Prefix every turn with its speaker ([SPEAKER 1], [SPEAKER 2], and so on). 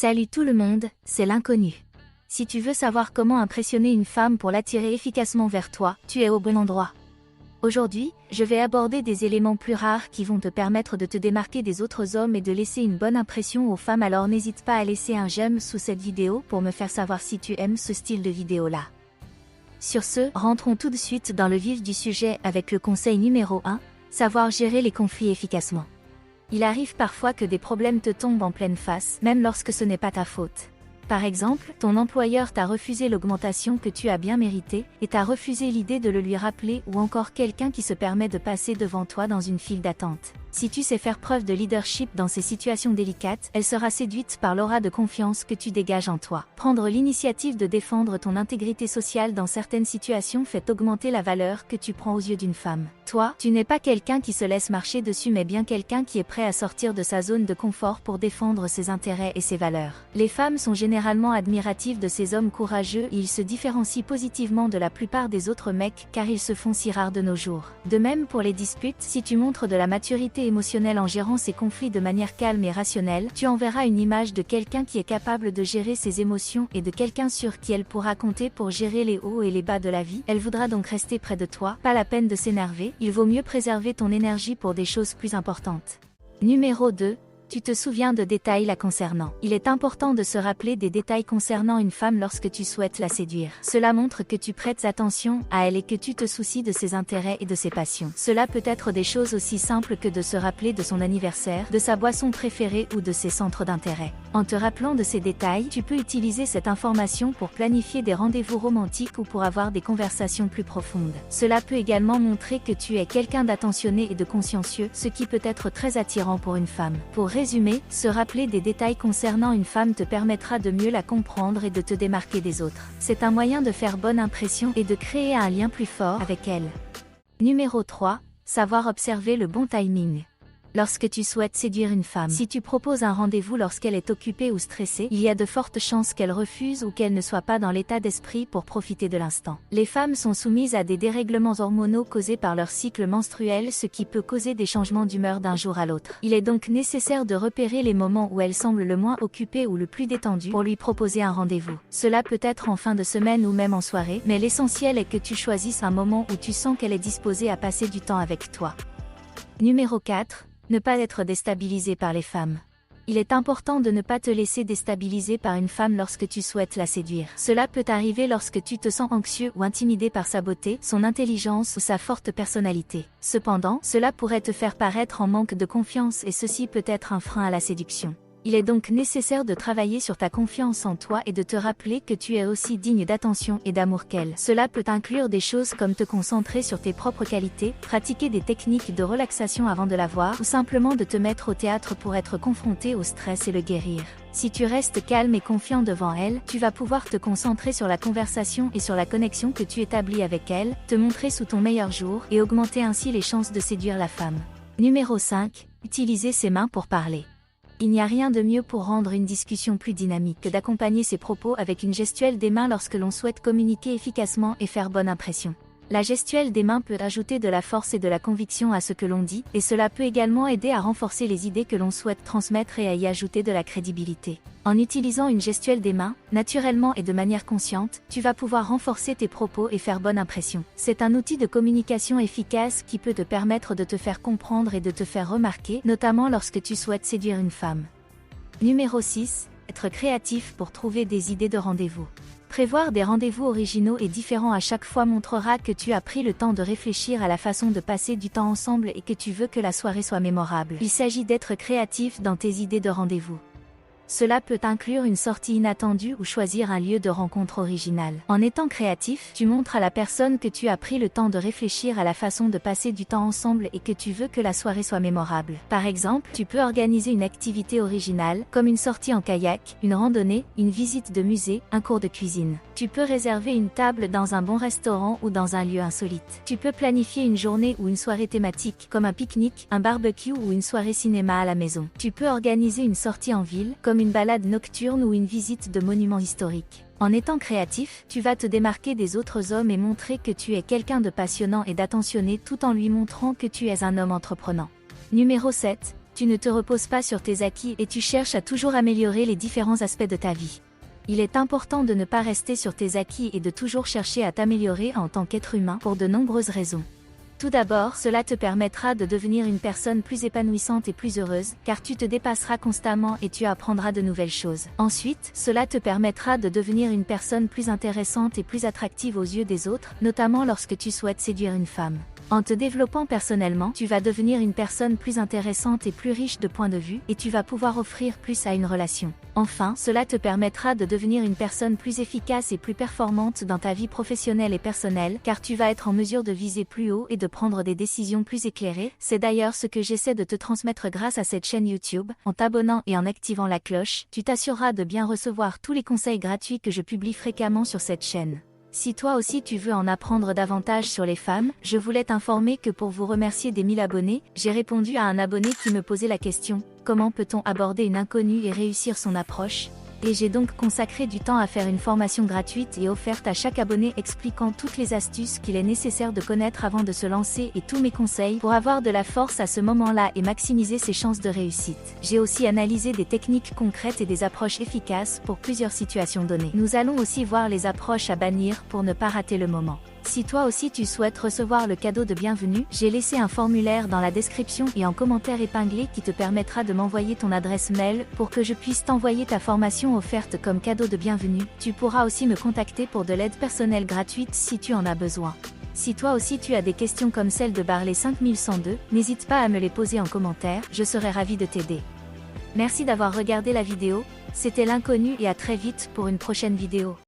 [SPEAKER 1] Salut tout le monde, c'est l'inconnu. Si tu veux savoir comment impressionner une femme pour l'attirer efficacement vers toi, tu es au bon endroit. Aujourd'hui, je vais aborder des éléments plus rares qui vont te permettre de te démarquer des autres hommes et de laisser une bonne impression aux femmes, alors n'hésite pas à laisser un j'aime sous cette vidéo pour me faire savoir si tu aimes ce style de vidéo-là. Sur ce, rentrons tout de suite dans le vif du sujet avec le conseil numéro 1, savoir gérer les conflits efficacement. Il arrive parfois que des problèmes te tombent en pleine face, même lorsque ce n'est pas ta faute. Par exemple, ton employeur t'a refusé l'augmentation que tu as bien méritée, et t'a refusé l'idée de le lui rappeler, ou encore quelqu'un qui se permet de passer devant toi dans une file d'attente. Si tu sais faire preuve de leadership dans ces situations délicates, elle sera séduite par l'aura de confiance que tu dégages en toi. Prendre l'initiative de défendre ton intégrité sociale dans certaines situations fait augmenter la valeur que tu prends aux yeux d'une femme. Toi, tu n'es pas quelqu'un qui se laisse marcher dessus, mais bien quelqu'un qui est prêt à sortir de sa zone de confort pour défendre ses intérêts et ses valeurs. Les femmes sont généralement admiratives de ces hommes courageux et ils se différencient positivement de la plupart des autres mecs car ils se font si rares de nos jours. De même pour les disputes, si tu montres de la maturité émotionnelle en gérant ces conflits de manière calme et rationnelle, tu enverras une image de quelqu'un qui est capable de gérer ses émotions et de quelqu'un sur qui elle pourra compter pour gérer les hauts et les bas de la vie. Elle voudra donc rester près de toi, pas la peine de s'énerver, il vaut mieux préserver ton énergie pour des choses plus importantes. Numéro 2. Tu te souviens de détails la concernant. Il est important de se rappeler des détails concernant une femme lorsque tu souhaites la séduire. Cela montre que tu prêtes attention à elle et que tu te soucies de ses intérêts et de ses passions. Cela peut être des choses aussi simples que de se rappeler de son anniversaire, de sa boisson préférée ou de ses centres d'intérêt. En te rappelant de ces détails, tu peux utiliser cette information pour planifier des rendez-vous romantiques ou pour avoir des conversations plus profondes. Cela peut également montrer que tu es quelqu'un d'attentionné et de consciencieux, ce qui peut être très attirant pour une femme. Pour résumer, se rappeler des détails concernant une femme te permettra de mieux la comprendre et de te démarquer des autres. C'est un moyen de faire bonne impression et de créer un lien plus fort avec elle. Numéro 3. Savoir observer le bon timing. Lorsque tu souhaites séduire une femme, si tu proposes un rendez-vous lorsqu'elle est occupée ou stressée, il y a de fortes chances qu'elle refuse ou qu'elle ne soit pas dans l'état d'esprit pour profiter de l'instant. Les femmes sont soumises à des dérèglements hormonaux causés par leur cycle menstruel, ce qui peut causer des changements d'humeur d'un jour à l'autre. Il est donc nécessaire de repérer les moments où elle semble le moins occupée ou le plus détendue pour lui proposer un rendez-vous. Cela peut être en fin de semaine ou même en soirée, mais l'essentiel est que tu choisisses un moment où tu sens qu'elle est disposée à passer du temps avec toi. Numéro 4. Ne pas être déstabilisé par les femmes. Il est important de ne pas te laisser déstabiliser par une femme lorsque tu souhaites la séduire. Cela peut arriver lorsque tu te sens anxieux ou intimidé par sa beauté, son intelligence ou sa forte personnalité. Cependant, cela pourrait te faire paraître en manque de confiance et ceci peut être un frein à la séduction. Il est donc nécessaire de travailler sur ta confiance en toi et de te rappeler que tu es aussi digne d'attention et d'amour qu'elle. Cela peut inclure des choses comme te concentrer sur tes propres qualités, pratiquer des techniques de relaxation avant de la voir ou simplement de te mettre au théâtre pour être confronté au stress et le guérir. Si tu restes calme et confiant devant elle, tu vas pouvoir te concentrer sur la conversation et sur la connexion que tu établis avec elle, te montrer sous ton meilleur jour et augmenter ainsi les chances de séduire la femme. Numéro 5. Utiliser ses mains pour parler. Il n'y a rien de mieux pour rendre une discussion plus dynamique que d'accompagner ses propos avec une gestuelle des mains lorsque l'on souhaite communiquer efficacement et faire bonne impression. La gestuelle des mains peut ajouter de la force et de la conviction à ce que l'on dit, et cela peut également aider à renforcer les idées que l'on souhaite transmettre et à y ajouter de la crédibilité. En utilisant une gestuelle des mains, naturellement et de manière consciente, tu vas pouvoir renforcer tes propos et faire bonne impression. C'est un outil de communication efficace qui peut te permettre de te faire comprendre et de te faire remarquer, notamment lorsque tu souhaites séduire une femme. Numéro 6. Être créatif pour trouver des idées de rendez-vous. Prévoir des rendez-vous originaux et différents à chaque fois montrera que tu as pris le temps de réfléchir à la façon de passer du temps ensemble et que tu veux que la soirée soit mémorable. Il s'agit d'être créatif dans tes idées de rendez-vous. Cela peut inclure une sortie inattendue ou choisir un lieu de rencontre original. En étant créatif, tu montres à la personne que tu as pris le temps de réfléchir à la façon de passer du temps ensemble et que tu veux que la soirée soit mémorable. Par exemple, tu peux organiser une activité originale, comme une sortie en kayak, une randonnée, une visite de musée, un cours de cuisine. Tu peux réserver une table dans un bon restaurant ou dans un lieu insolite. Tu peux planifier une journée ou une soirée thématique, comme un pique-nique, un barbecue ou une soirée cinéma à la maison. Tu peux organiser une sortie en ville, comme une balade nocturne ou une visite de monuments historiques. En étant créatif, tu vas te démarquer des autres hommes et montrer que tu es quelqu'un de passionnant et d'attentionné tout en lui montrant que tu es un homme entreprenant. Numéro 7. tu ne te reposes pas sur tes acquis et tu cherches à toujours améliorer les différents aspects de ta vie. Il est important de ne pas rester sur tes acquis et de toujours chercher à t'améliorer en tant qu'être humain pour de nombreuses raisons. Tout d'abord, cela te permettra de devenir une personne plus épanouissante et plus heureuse, car tu te dépasseras constamment et tu apprendras de nouvelles choses. Ensuite, cela te permettra de devenir une personne plus intéressante et plus attractive aux yeux des autres, notamment lorsque tu souhaites séduire une femme. En te développant personnellement, tu vas devenir une personne plus intéressante et plus riche de points de vue, et tu vas pouvoir offrir plus à une relation. Enfin, cela te permettra de devenir une personne plus efficace et plus performante dans ta vie professionnelle et personnelle, car tu vas être en mesure de viser plus haut et de prendre des décisions plus éclairées. C'est d'ailleurs ce que j'essaie de te transmettre grâce à cette chaîne YouTube. En t'abonnant et en activant la cloche, tu t'assureras de bien recevoir tous les conseils gratuits que je publie fréquemment sur cette chaîne. Si toi aussi tu veux en apprendre davantage sur les femmes, je voulais t'informer que pour vous remercier des 1000 abonnés, j'ai répondu à un abonné qui me posait la question « Comment peut-on aborder une inconnue et réussir son approche ?» Et j'ai donc consacré du temps à faire une formation gratuite et offerte à chaque abonné expliquant toutes les astuces qu'il est nécessaire de connaître avant de se lancer et tous mes conseils pour avoir de la force à ce moment-là et maximiser ses chances de réussite. J'ai aussi analysé des techniques concrètes et des approches efficaces pour plusieurs situations données. Nous allons aussi voir les approches à bannir pour ne pas rater le moment. Si toi aussi tu souhaites recevoir le cadeau de bienvenue, j'ai laissé un formulaire dans la description et en commentaire épinglé qui te permettra de m'envoyer ton adresse mail pour que je puisse t'envoyer ta formation offerte comme cadeau de bienvenue. Tu pourras aussi me contacter pour de l'aide personnelle gratuite si tu en as besoin. Si toi aussi tu as des questions comme celle de Barley 5102, n'hésite pas à me les poser en commentaire, je serai ravie de t'aider. Merci d'avoir regardé la vidéo, c'était l'Inconnu et à très vite pour une prochaine vidéo.